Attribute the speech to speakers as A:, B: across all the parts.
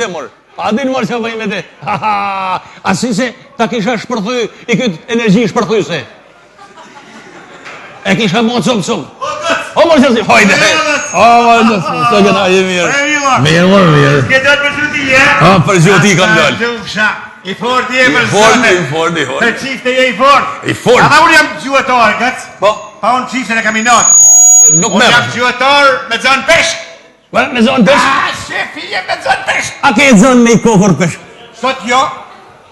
A: Mor. A din mor që vëj me te? Asi se ta kisha shpërthy i këtë energji shpërthyse. E kisha mo cum. O mor që si, hajde. O mor që si, të këna je mirë. Mirë.
B: Ke dalë për zhuti, e?
A: Për zhuti kam dalë.
B: I fort je për zhuti.
A: I fort.
B: Për qifte je i fort.
A: I fort.
B: Ata unë jam gjuetar, gëtë?
A: Po?
B: Pa unë qifte në kaminat.
A: Nuk
B: Unë
A: merë.
B: jam gjuetar me zonë peshk.
A: Me zonë peshk?
B: Shefi jem me zonë peshk.
A: A ke zonë me i kokër peshk?
B: Sot jo,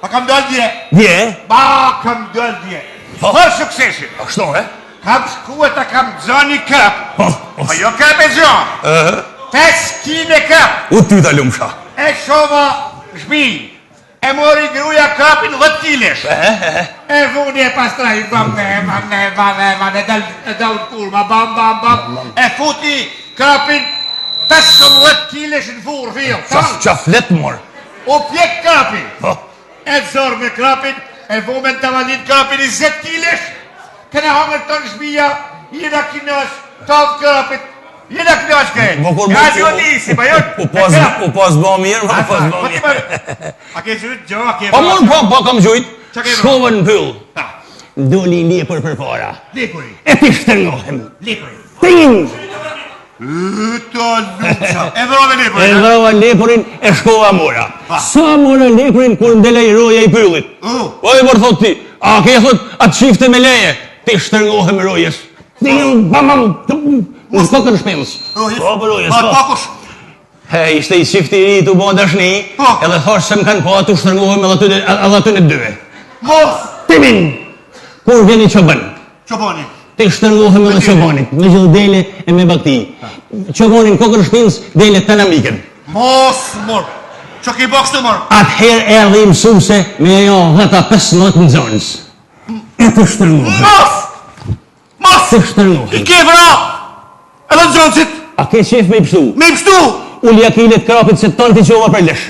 B: pa kam dalë dje.
A: Dje?
B: Ba, kam dalë dje. Për sukseshin.
A: Ashtu, e?
B: Kam shkua ta kam zonë i këp. Po jo këp e zonë. 5 kine këp.
A: U ty ta lumsha.
B: E shova shpi. E mori gruja këpin 10 kilesh. E vuni e pastraj, e dal kurma, bam. E futi këpin 15 kilesh në furë, fio.
A: Qa flet, mor?
B: U pjek këpin. E zorë me këpin, e vumen të valin këpin 20 kilesh. Këne hangër të në shbija, jena kinash, tavë këpit. Jena kinash kejt. Ka zhjodisi, pa jënë.
A: U pas bo mirë, u pas bo mirë.
B: A ke gjujt, gjo, a ke
A: Po mund, po kam gjujt.
B: Qa ke
A: Shkova në pyll. Doli lepër për para.
B: Lipuri.
A: E pishtërnohem.
B: Lipuri.
A: Ting!
B: Të luqa. E vrove
A: E
B: lipurin.
A: vrova lepurin, e shkova mora. Sa mora lepurin kur ndela i roja i pyllit. Po e mërë thot ti, a ke thot atë shifte me leje, ti shtërnohem rojes. Ting, bam, në kokën shpemës. Po, për rojes,
B: Ma
A: po.
B: pakush.
A: He, ishte i shifti i ri të bo dashni, edhe thash se më kanë po atu shtërnohem edhe aty në dyve.
B: Mos.
A: Timin, kur vjeni qëbën,
B: Qoboni.
A: ti shtërnohem edhe qëbonit, me gjithë dele e me bakti. Qëbonin kokën shpemës, dele të në miken.
B: Mos, mor. Që ki boks të mor.
A: Atëherë erdhi i mësumse me ajo 10-15 në zonës. E të shtërnohem.
B: Mos. Mos.
A: Të
B: I
A: shtërnohem.
B: ke vra. Edhe në zonësit.
A: A ke qef me i pështu?
B: Me i pështu.
A: Ullja kilet krapit se tonë t'i qova për lesh.